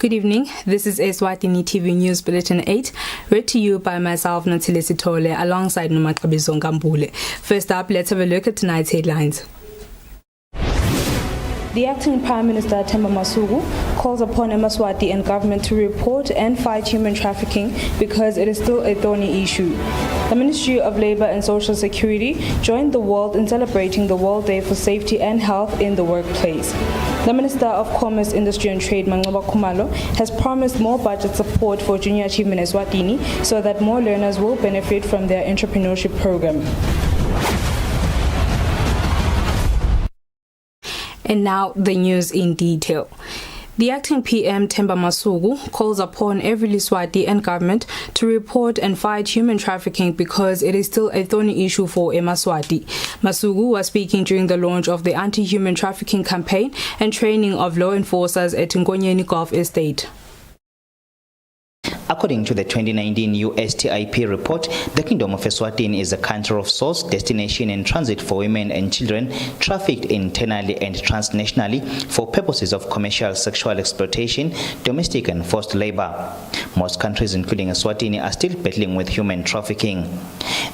Good evening. This is Eswatini TV News Bulletin 8, read to you by myself, Notile Sitole, alongside Nomakabizo Ngambule. First up, let's have a look at tonight's headlines. The acting Prime Minister Themba Masuku calls upon Eswatini and government to report and fight human trafficking because it is still a thorny issue. The Ministry of Labour and Social Security joined the world in celebrating the World Day for Safety and Health in the Workplace. The Minister of Commerce, Industry and Trade, Manqoba Khumalo, has promised more budget support for junior achievement Eswatini so that more learners will benefit from their entrepreneurship program. And now the news in detail. The acting PM Themba Masuku calls upon every Eswatini and government to report and fight human trafficking because it is still a thorny issue for Eswatini. Masuku was speaking during the launch of the anti-human trafficking campaign and training of law enforcers at Ngonyeni Golf Estate. According to the 2019 USTIP report, the Kingdom of Eswatini is a country of source, destination and transit for women and children trafficked internally and transnationally for purposes of commercial sexual exploitation, domestic and forced labor. Most countries, including Eswatini, are still battling with human trafficking.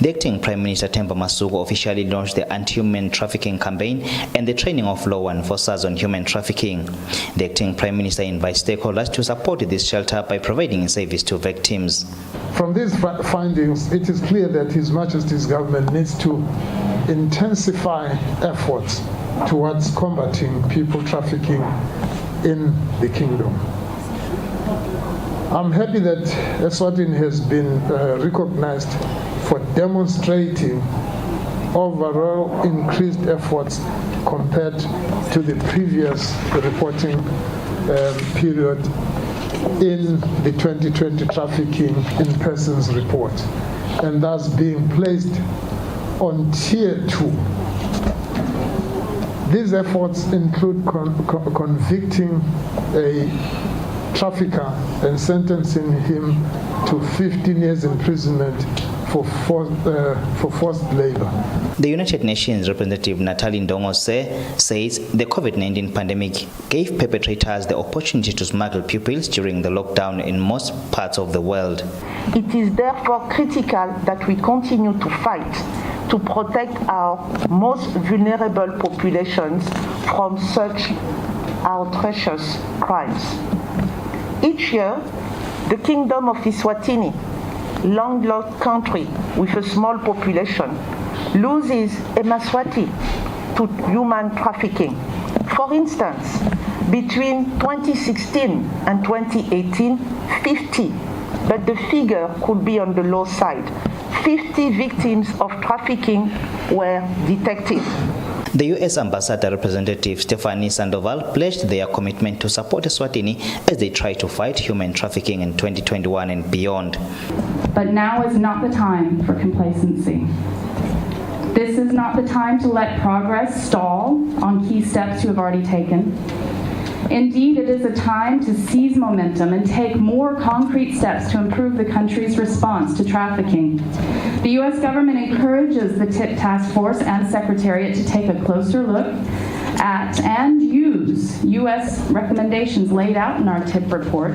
The acting Prime Minister Themba Masuku officially launched the anti-human trafficking campaign and the training of law enforcers on human trafficking. The acting Prime Minister invites stakeholders to support this shelter by providing a service to victims. From these findings, it is clear that His Majesty's government needs to intensify efforts towards combating people trafficking in the kingdom. I'm happy that Eswatini has been recognized for demonstrating overall increased efforts compared to the previous reporting period in the 2020 Trafficking in Persons report, and thus being placed on Tier 2. These efforts include convicting a trafficker and sentencing him to 15 years imprisonment for forced labor. The United Nations representative Natali Ndongo says the COVID-19 pandemic gave perpetrators the opportunity to smuggle pupils during the lockdown in most parts of the world. It is therefore critical that we continue to fight to protect our most vulnerable populations from such outrageous crimes. Each year, the Kingdom of Eswatini, landlocked country with a small population, loses Eswatini to human trafficking. For instance, between 2016 and 2018, 50, but the figure could be on the low side, 50 victims of trafficking were detected. The U.S. Ambassador Representative Stephanie Sandoval pledged their commitment to support Eswatini as they try to fight human trafficking in 2021 and beyond. But now is not the time for complacency. This is not the time to let progress stall on key steps you have already taken. Indeed, it is a time to seize momentum and take more concrete steps to improve the country's response to trafficking. The U.S. government encourages the TIP Task Force and Secretariat to take a closer look at and use U.S. recommendations laid out in our TIP report.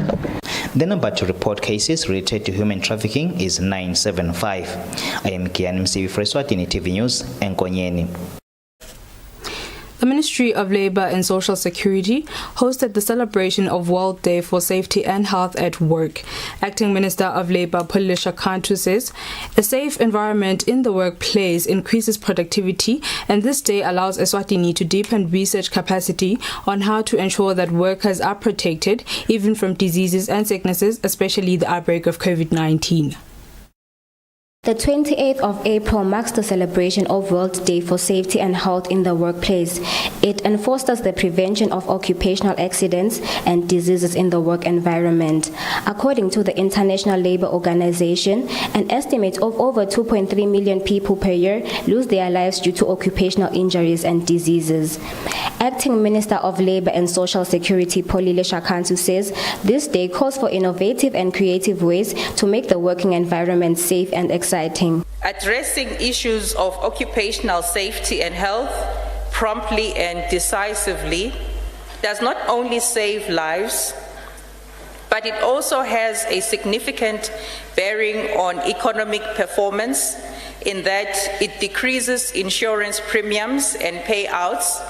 The number to report cases related to human trafficking is 975. I am Kian Msibi for Eswatini TV News, Nkonyeni. The Ministry of Labour and Social Security hosted the celebration of World Day for Safety and Health at Work. Acting Minister of Labour Pulisha Kantu says a safe environment in the workplace increases productivity, and this day allows Eswatini to deepen research capacity on how to ensure that workers are protected even from diseases and sicknesses, especially the outbreak of COVID-19. The 28th of April marks the celebration of World Day for Safety and Health in the Workplace. It enforces the prevention of occupational accidents and diseases in the work environment. According to the International Labour Organization, an estimate of over 2.3 million people per year lose their lives due to occupational injuries and diseases. Acting Minister of Labour and Social Security Pulisha Kantu says this day calls for innovative and creative ways to make the working environment safe and exciting. Addressing issues of occupational safety and health promptly and decisively does not only save lives, but it also has a significant bearing on economic performance in that it decreases insurance premiums and payouts,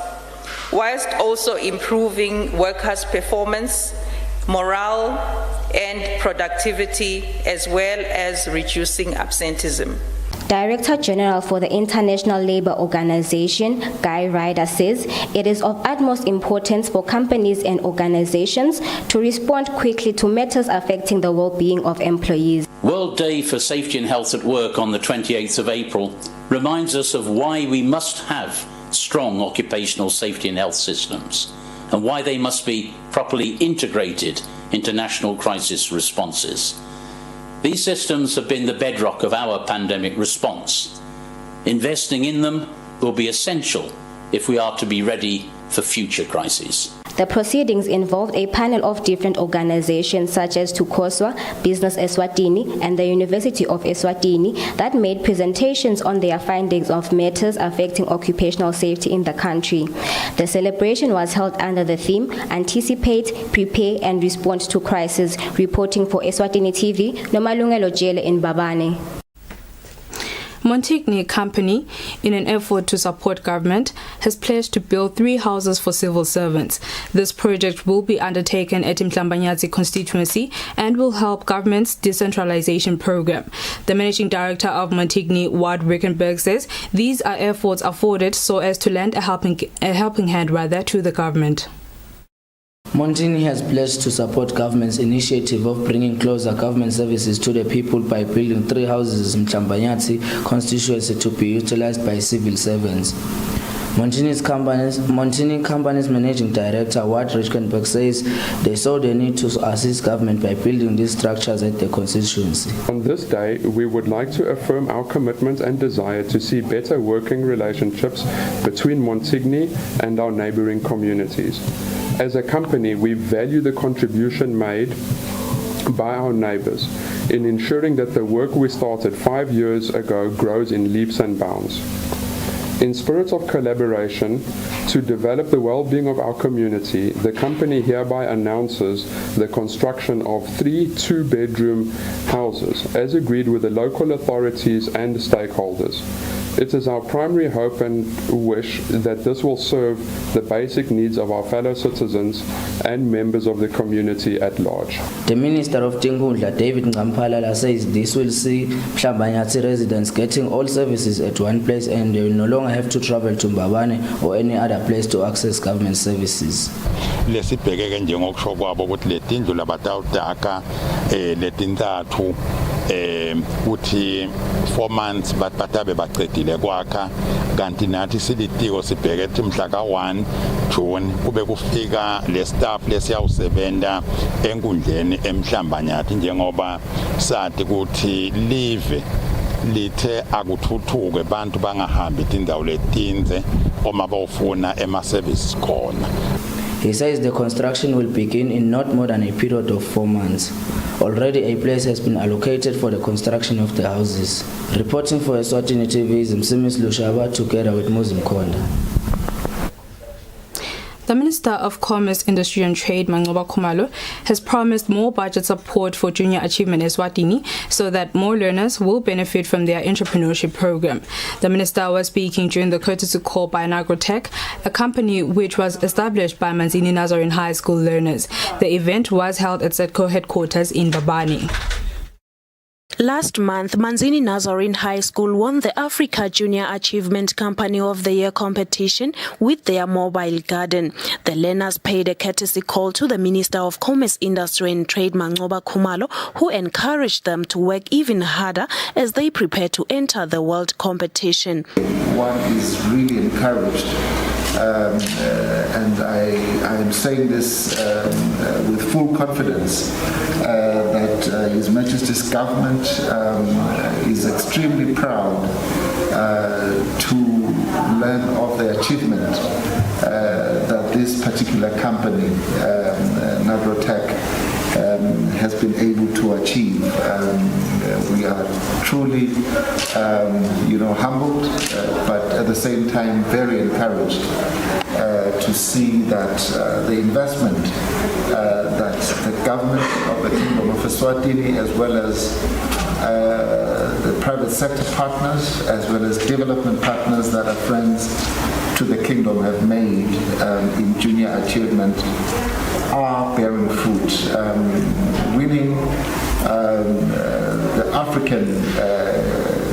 whilst also improving workers' performance, morale, and productivity, as well as reducing absenteeism. Director General for the International Labour Organization, Guy Ryder, says it is of utmost importance for companies and organizations to respond quickly to matters affecting the well-being of employees. World Day for Safety and Health at Work on the 28th of April reminds us of why we must have strong occupational safety and health systems and why they must be properly integrated into national crisis responses. These systems have been the bedrock of our pandemic response. Investing in them will be essential if we are to be ready for future crises. The proceedings involved a panel of different organizations such as Tukoswa, Business Eswatini, and the University of Eswatini that made presentations on their findings of matters affecting occupational safety in the country. The celebration was held under the theme Anticipate, Prepare and Respond to Crisis. Reporting for Eswatini TV, Nomalungelo Jele in Babane. Mondli Company, in an effort to support government, has pledged to build 3 houses for civil servants. This project will be undertaken at Mhlambanyatsi constituency and will help government's decentralization program. The managing director of Mondli, Ward Rickenberg, says these are efforts afforded so as to lend a helping hand to the government. Mondli has pledged to support government's initiative of bringing closer government services to the people by building 3 houses in Mhlambanyatsi constituency to be utilized by civil servants. Mondli Company's managing director, Ward Rickenberg, says they saw the need to assist government by building these structures at the constituency. On this day, we would like to affirm our commitment and desire to see better working relationships between Mondli and our neighboring communities. As a company, we value the contribution made by our neighbors in ensuring that the work we started 5 years ago grows in leaps and bounds. In spirit of collaboration to develop the well-being of our community, the company hereby announces the construction of 3 2-bedroom houses, as agreed with the local authorities and stakeholders. It is our primary hope and wish that this will serve the basic needs of our fellow citizens and members of the community at large. The Minister of Tingundla, David Ngampalala, says this will see Mhlambanyatsi residents getting all services at one place and they will no longer have to travel to Mbabane or any other place to access government services. Lesibhekeke njengokusho kwabo ukuthi letindlu labatawutaka letintathu uthi 4 months batabe baqedile kwakha kanti nathi silitiko sibheke ethi mhla ka1 June kube kufika le staff lesiyawusebenza enkundleni eMhlambanyatsi njengoba sathi ukuthi live lithe akuthuthuke abantu bangahambi indawo letinze oma bawufuna ema services khona. He says the construction will begin in not more than a period of 4 months. Already a place has been allocated for the construction of the houses. Reporting for Eswatini TV is Msimis Lushaba together with Muzim Konda. The Minister of Commerce, Industry and Trade, Mangoba Khumalo, has promised more budget support for Junior Achievement Eswatini so that more learners will benefit from their entrepreneurship program. The Minister was speaking during the courtesy call by Agrotech, a company which was established by Manzini Nazarene High School learners. The event was held at SETCO headquarters in Babane. Last month, Manzini Nazarene High School won the Africa Junior Achievement Company of the Year competition with their mobile garden. The learners paid a courtesy call to the Minister of Commerce, Industry and Trade, Mangoba Khumalo, who encouraged them to work even harder as they prepare to enter the world competition. One is really encouraged. And I am saying this with full confidence that His Majesty's government is extremely proud to learn of the achievement that this particular company, Agrotech, has been able to achieve. We are truly, humbled, but at the same time very encouraged to see that the investment that the government of the Kingdom of Eswatini, as well as the private sector partners, as well as development partners that are friends to the Kingdom, have made in junior achievement are bearing fruit. Winning the African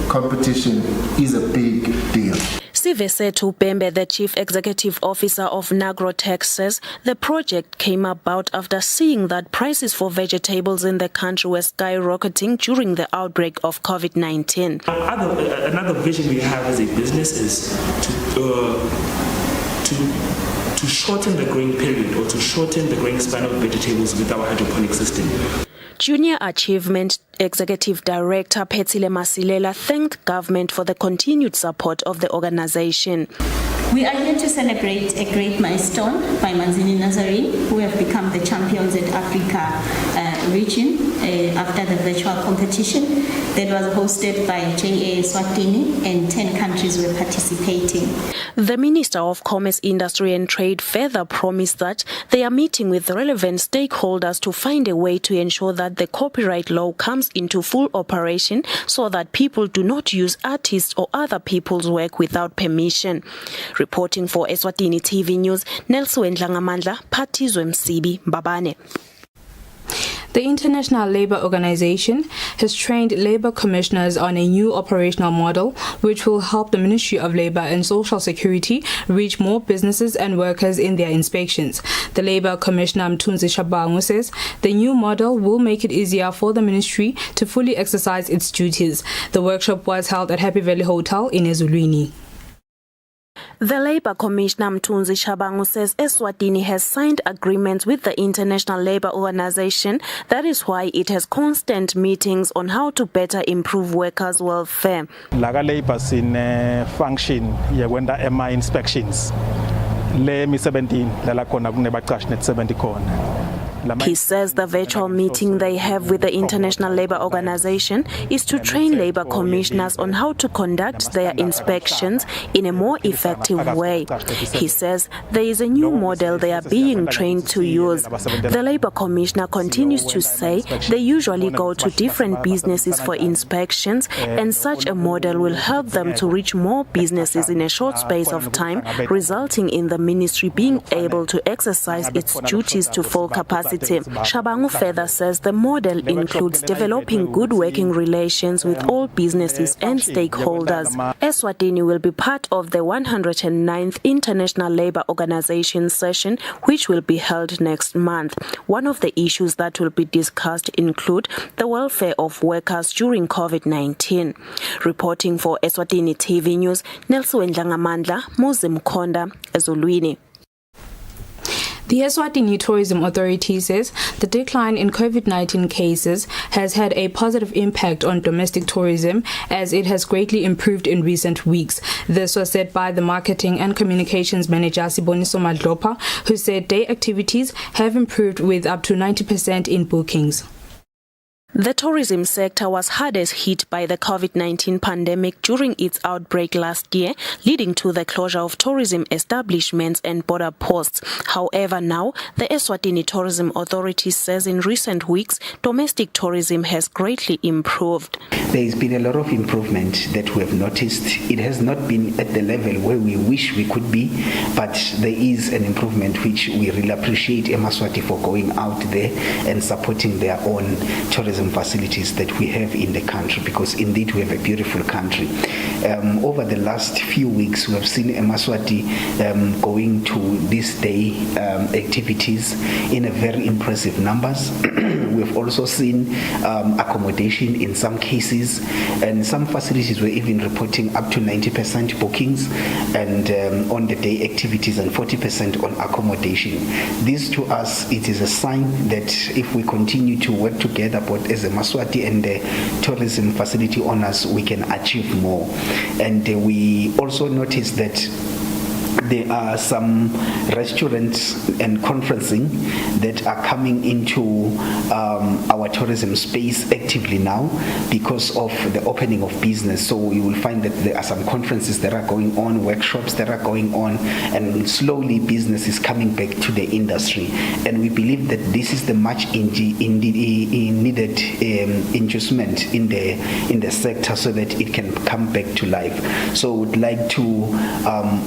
competition is a big deal. Sivesethu Bembe, the Chief Executive Officer of Nagrotech, says the project came about after seeing that prices for vegetables in the country were skyrocketing during the outbreak of COVID-19. Another vision we have as a business is to shorten the growing period, or to shorten the growing span of vegetables with our hydroponic system. Junior Achievement Executive Director Phethile Masilela thanked government for the continued support of the organization. We are here to celebrate a great milestone by Manzini Nazarene, who have become the champions at Africa region after the virtual competition that was hosted by JA Eswatini, and 10 countries were participating. The Minister of Commerce, Industry and Trade further promised that they are meeting with relevant stakeholders to find a way to ensure that the copyright law comes into full operation so that people do not use artists or other people's work without permission. Reporting for Eswatini TV News, Nelson Ndlangamandla, Phatizwe Msibi, Mbabane. The International Labour Organization has trained labour commissioners on a new operational model which will help the Ministry of Labour and Social Security reach more businesses and workers in their inspections. The Labour Commissioner Mthunzi Shabangu says the new model will make it easier for the ministry to fully exercise its duties. The workshop was held at Happy Valley Hotel in Eswatini. The Labour Commissioner Mthunzi Shabangu says Eswatini has signed agreements with the International Labour Organization. That is why it has constant meetings on how to better improve workers' welfare. Laga Labour sin function yekwenza ema inspections. Le mi 17 lala khona kunebaqashi net 70 khona. He says the virtual meeting they have with the International Labour Organization is to train labour commissioners on how to conduct their inspections in a more effective way. He says there is a new model they are being trained to use. The Labour Commissioner continues to say they usually go to different businesses for inspections, and such a model will help them to reach more businesses in a short space of time, resulting in the ministry being able to exercise its duties to full capacity. Shabangu further says the model includes developing good working relations with all businesses and stakeholders. Eswatini will be part of the 109th International Labour Organization session, which will be held next month. One of the issues that will be discussed include the welfare of workers during COVID-19. Reporting for Eswatini TV News, Nelson Ndlangamandla, Moses Mkhonda, Ezulwini. The Eswatini Tourism Authority says the decline in COVID-19 cases has had a positive impact on domestic tourism as it has greatly improved in recent weeks. This was said by the Marketing and Communications Manager Siboniso Madlopa, who said day activities have improved with up to 90% in bookings. The tourism sector was hardest hit by the COVID-19 pandemic during its outbreak last year, leading to the closure of tourism establishments and border posts. However, now, the Eswatini Tourism Authority says in recent weeks, domestic tourism has greatly improved. There has been a lot of improvement that we have noticed. It has not been at the level where we wish we could be, but there is an improvement which we really appreciate Eswatini for going out there and supporting their own tourism facilities that we have in the country, because indeed we have a beautiful country. Over the last few weeks, we have seen Eswatini going to this day activities in a very impressive numbers. We have also seen accommodation in some cases, and some facilities were even reporting up to 90% bookings and on the day activities and 40% on accommodation. This to us, it is a sign that if we continue to work together both as a Eswatini and the tourism facility owners, we can achieve more. And we also noticed that there are some restaurants and conferencing that are coming into our tourism space actively now because of the opening of business. So you will find that there are some conferences that are going on, workshops that are going on, and slowly business is coming back to the industry. And we believe that this is the much needed inducement in the sector so that it can come back to life. So I would like to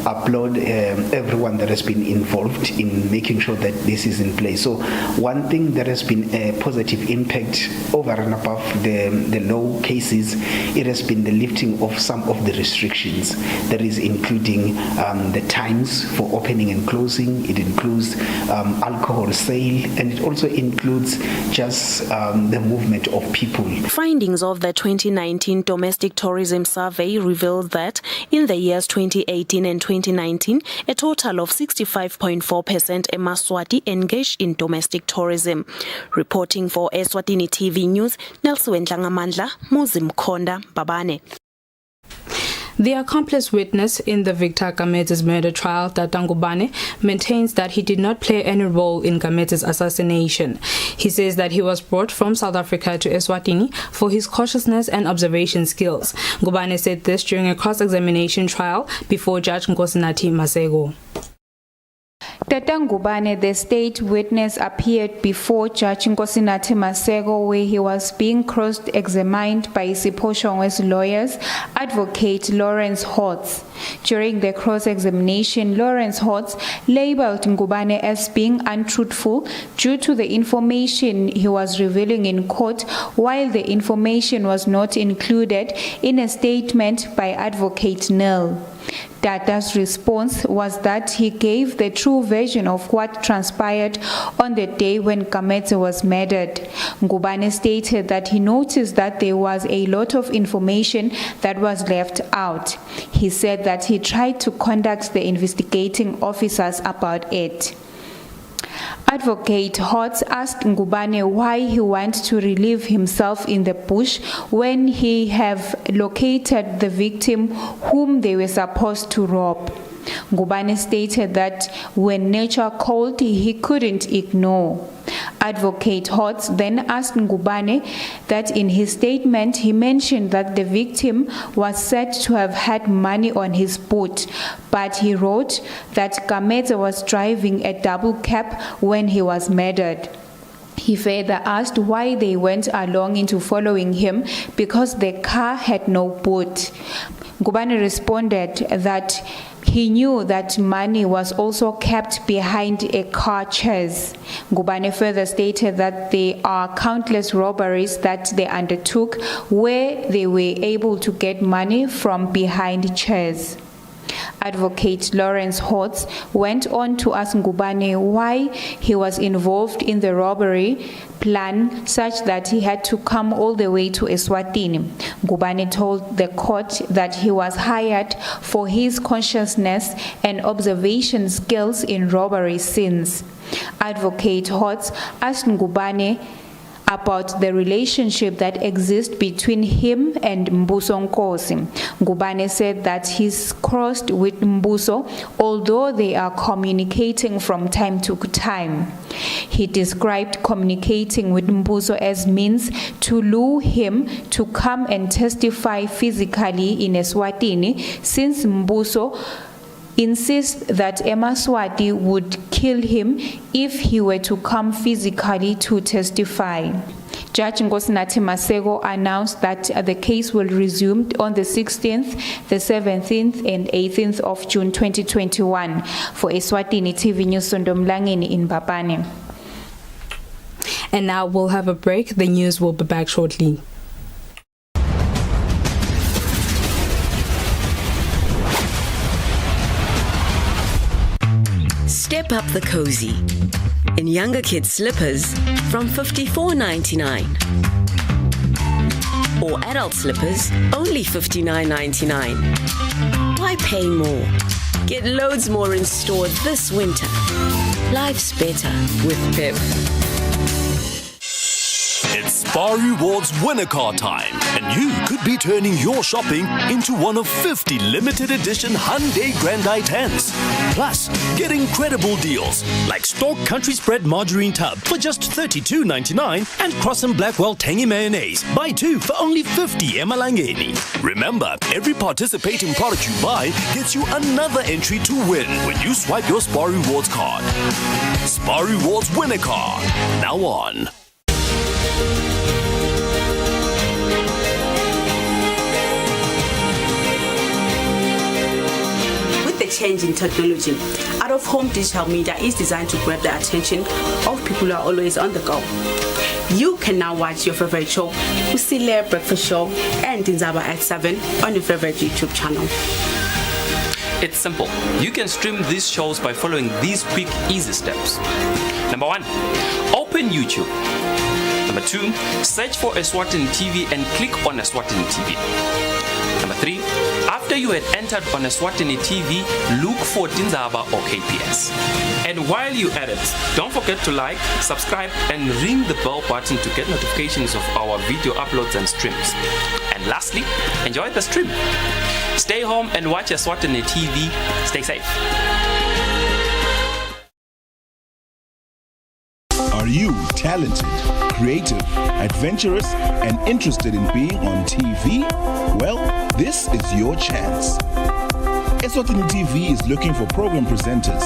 applaud everyone that has been involved in making sure that this is in place. So one thing that has been a positive impact over and above the low cases, it has been the lifting of some of the restrictions. That is including the times for opening and closing. It includes alcohol sale, and it also includes just the movement of people. Findings of the 2019 domestic tourism survey revealed that in the years 2018 and 2019, a total of 65.4% eMaswati engaged in domestic tourism. Reporting for Eswatini TV News, Nelson Tlangamandla, Muzimkhonda, Babane. The accomplice witness in the Victor Gamete's murder trial, Tata Ngubane, maintains that he did not play any role in Gamete's assassination. He says that he was brought from South Africa to Eswatini for his cautiousness and observation skills. Ngubane said this during a cross-examination trial before Judge Nkosinathi Masego. Tata Ngubane, the state witness, appeared before Judge Nkosinathi Masego, where he was being cross-examined by Siposhongwe's lawyers, Advocate Lawrence Hotz. During the cross-examination, Lawrence Hotz labeled Ngubane as being untruthful due to the information he was revealing in court, while the information was not included in a statement by Advocate Nel. Tata's response was that he gave the true version of what transpired on the day when Gamete was murdered. Ngubane stated that he noticed that there was a lot of information that was left out. He said that he tried to contact the investigating officers about it. Advocate Hotz asked Ngubane why he went to relieve himself in the bush when he have located the victim whom they were supposed to rob. Ngubane stated that when nature called, he couldn't ignore. Advocate Hotz then asked Ngubane that in his statement he mentioned that the victim was said to have had money on his boot, but he wrote that Gamete was driving a double cab when he was murdered. He further asked why they went along into following him because the car had no boot. Ngubane responded that he knew that money was also kept behind a car chase. Ngubane further stated that there are countless robberies that they undertook where they were able to get money from behind chairs. Advocate Lawrence Hotz went on to ask Ngubane why he was involved in the robbery plan such that he had to come all the way to Eswatini. Ngubane told the court that he was hired for his consciousness and observation skills in robbery scenes. Advocate Hotz asked Ngubane about the relationship that exists between him and Mbuso Nkosi. Ngubane said that he's crossed with Mbuso, although they are communicating from time to time. He described communicating with Mbuso as means to lure him to come and testify physically in Eswatini, since Mbuso insists that eMaswati would kill him if he were to come physically to testify. Judge Nkosinathi Masego announced that the case will resume on the 16th, the 17th, and 18th of June 2021. For Eswatini TV News, Sondomlangeni in Babane. And now we'll have a break. The news will be back shortly. Step up the cozy in younger kids' slippers from $54.99, or adult slippers only $59.99. Why pay more? Get loads more in store this winter. Life's better with Pep. It's Spar Rewards winner car time, and you could be turning your shopping into one of 50 limited edition Hyundai Grand i10s. Plus, get incredible deals like Stork Country Spread Margarine Tub for just $32.99 and Cross and Blackwell Tangy Mayonnaise. Buy two for only 50 emalangeni. Remember, every participating product you buy gets you another entry to win when you swipe your Spar Rewards card. Spar Rewards winner card. Now on. With the change in technology, out-of-home digital media is designed to grab the attention of people who are always on the go. You can now watch your favorite show, Usile Breakfast Show and Tinzaba at 7 on your favorite YouTube channel. It's simple. You can stream these shows by following these quick, easy steps. Number 1, open YouTube. Number 2, search for Eswatini TV and click on Eswatini TV. Number 3, after you had entered on Eswatini TV, look for Tinzaba or KPS. And while you're at it, don't forget to like, subscribe, and ring the bell button to get notifications of our video uploads and streams. And lastly, enjoy the stream. Stay home and watch Eswatini TV. Stay safe. Are you talented, creative, adventurous, and interested in being on TV? Well, this is your chance. Eswatini TV is looking for program presenters.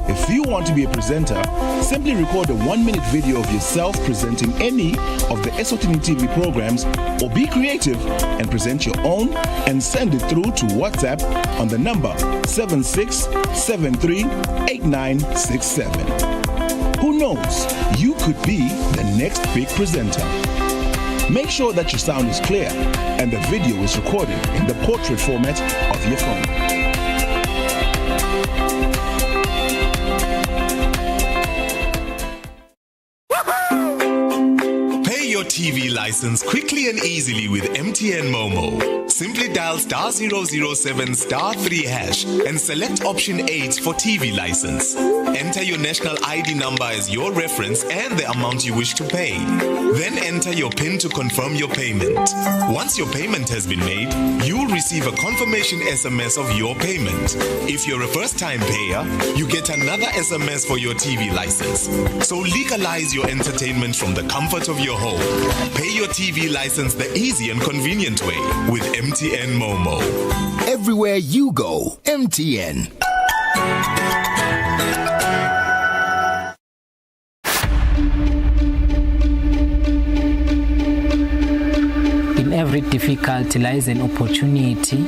If you want to be a presenter, simply record a 1-minute video of yourself presenting any of the Eswatini TV programs, or be creative and present your own and send it through to WhatsApp on the number 76738967. Who knows, you could be the next big presenter. Make sure that your sound is clear and the video is recorded in the portrait format of your phone. Your TV license quickly and easily with MTN Momo. Simply dial *007 *3# and select option 8 for TV license. Enter your national ID number as your reference and the amount you wish to pay. Then enter your PIN to confirm your payment. Once your payment has been made, you'll receive a confirmation SMS of your payment. If you're a first-time payer, you get another SMS for your TV license. So legalize your entertainment from the comfort of your home. Pay your TV license the easy and convenient way with MTN Momo. Everywhere you go, MTN. In every difficulty lies an opportunity.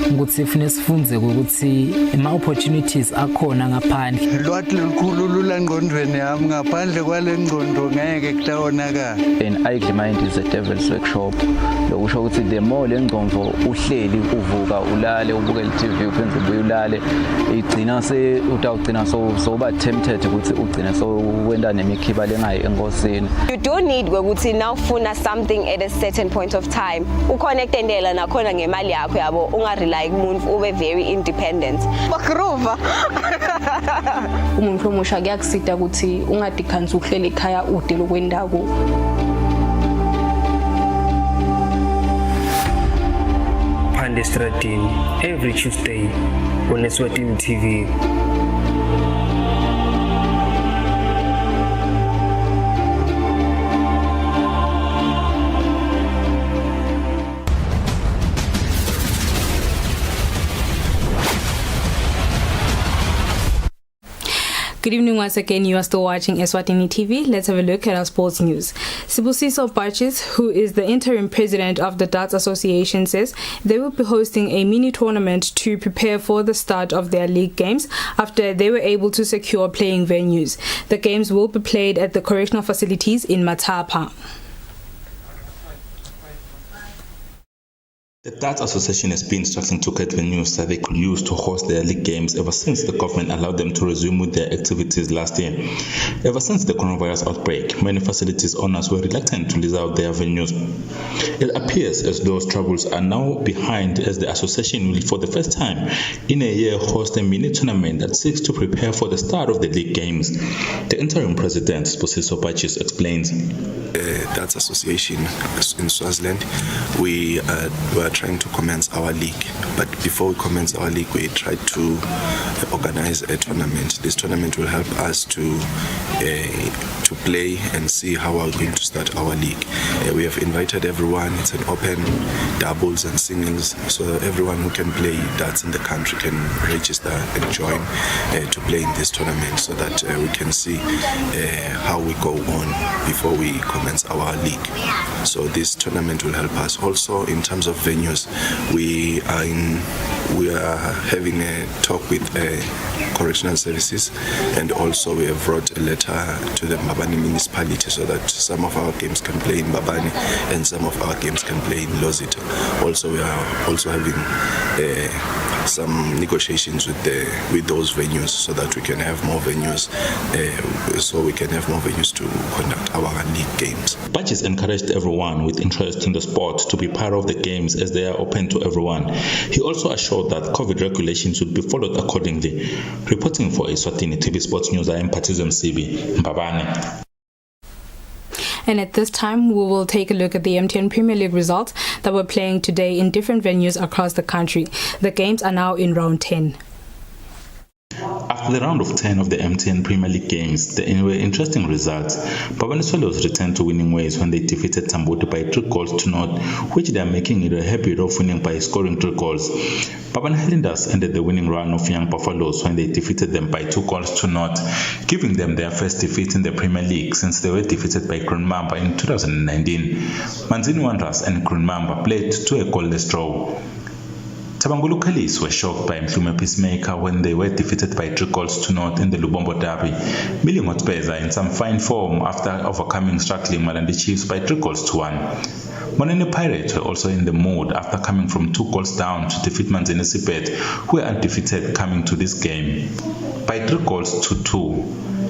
Ukuthi sifune sifunze ukuthi ama opportunities akhona ngaphandle. Lwati lukhulu lulangqondweni yami ngaphandle kwale ngqondo ngeke kutawonakala. An idle mind is a devil's workshop. Lokusho ukuthi the more lengqondo uhleli uvuka ulale ubukela TV uphenze ubuye ulale igcina utawugcina so ba tempted ukuthi ugcina so wenda nemikhiba lengayi enkosini. You don't need ukuthi now ufuna something at a certain point of time. Uconnecte ndela nakhona ngemali yakho yabo ungarely like umuntu ube very independent. Bakruva. Umuntu omusha kuyakusida ukuthi ungadikhanzi ukuhlele ekhaya ude lokwendako. Phande Stratini every Tuesday on Eswatini TV. Good evening once again. You are still watching Eswatini TV. Let's have a look at our sports news. Sibusiso Barches, who is the interim president of the Darts Association, says they will be hosting a mini tournament to prepare for the start of their league games after they were able to secure playing venues. The games will be played at the correctional facilities in Matapa. The Darts Association has been struggling to get venues that they could use to host their league games ever since the government allowed them to resume with their activities last year. Ever since the coronavirus outbreak, many facilities owners were reluctant to lease out their venues. It appears as those troubles are now behind, as the association will for the first time in a year host a mini tournament that seeks to prepare for the start of the league games. The interim president, Sposiso Bachis, explains. Darts Association in Swaziland, we were trying to commence our league, but before we commence our league, we tried to organize a tournament. This tournament will help us to play and see how we're going to start our league. We have invited everyone. It's an open doubles and singles, so everyone who can play darts in the country can register and join to play in this tournament, so that we can see how we go on before we commence our league. So this tournament will help us. Also, in terms of venues, we are having a talk with correctional services, and also we have wrote a letter to the Mbabane municipality so that some of our games can play in Mbabane and some of our games can play in Lozita. Also, we are also having some negotiations with those venues so that we can have more venues, to conduct our league games. Bachis encouraged everyone with interest in the sport to be part of the games, as they are open to everyone. He also assured that COVID regulations would be followed accordingly. Reporting for Eswatini TV Sports News, I am Patizwe Msibi, Mbabane. And at this time, we will take a look at the MTN Premier League results that were playing today in different venues across the country. The games are now in round 10. After the round of 10 of the MTN Premier League games, there were interesting results. Bafana Swallows returned to winning ways when they defeated Tambuti by 3-0, which they are making it a habit of winning by scoring 3 goals. Bafana Highlanders ended the winning run of Young Buffaloes when they defeated them by 2-0, giving them their first defeat in the Premier League since they were defeated by Green Mamba in 2019. Manzini Wanderers and Green Mamba played to a goalless draw. Tabangulu Kalis were shocked by Mhlume Peacemaker when they were defeated by 3-0 in the Lubombo Derby. Millie Motspes are in some fine form after overcoming struggling Malandi Chiefs by 3-1. Monene Pirates were also in the mood after coming from 2 goals down to defeat Manzini Sipet, who were undefeated coming to this game by 3-2.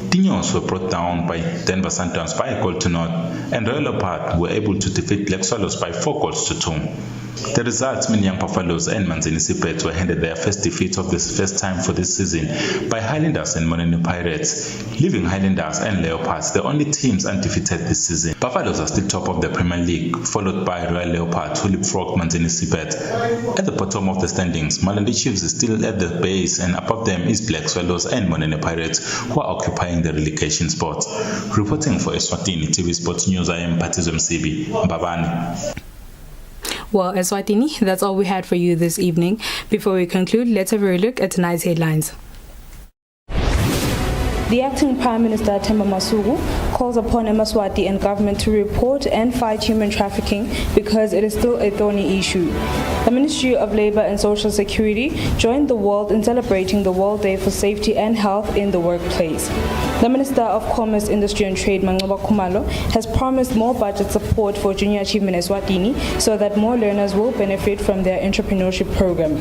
Tinyos were brought down by Denver Sundowns by 1-0, and Royal Leopard were able to defeat Black Swallows by 4-2. The results mean Young Buffaloes and Manzini Sipet were handed their first defeat of this first time for this season by Highlanders and Monene Pirates, leaving Highlanders and Leopards the only teams undefeated this season. Buffaloes are still top of the Premier League, followed by Royal Leopards, who leapfrogged Manzini Sipet. At the bottom of the standings, Malandi Chiefs is still at the base, and above them is Black Swallows and Monene Pirates, who are occupying the relegation spot. Reporting for Eswatini TV Sports News, I am Patizwe Msibi, Mbabane. Well, Eswatini, that's all we had for you this evening. Before we conclude, let's have a look at tonight's headlines. The acting Prime Minister Themba Masuku calls upon Eswatini and government to report and fight human trafficking because it is still a thorny issue. The Ministry of Labour and Social Security joined the world in celebrating the World Day for Safety and Health in the Workplace. The Minister of Commerce, Industry and Trade, Manqoba Khumalo, has promised more budget support for Junior Achievement Eswatini so that more learners will benefit from their entrepreneurship program.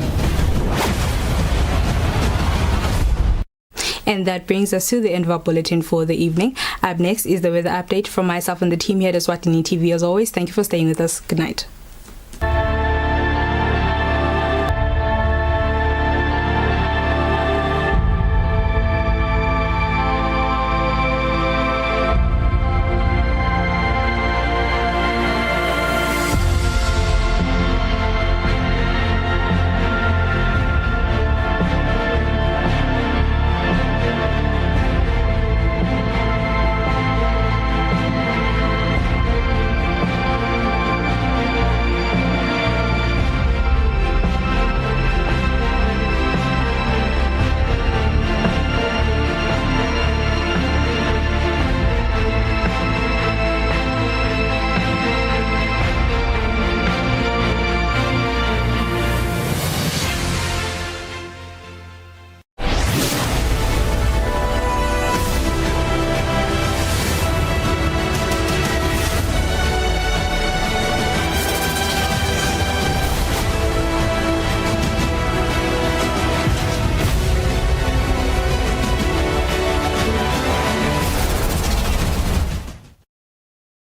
And that brings us to the end of our bulletin for the evening. Up next is the weather update from myself and the team here at Eswatini TV. As always, thank you for staying with us. Good night.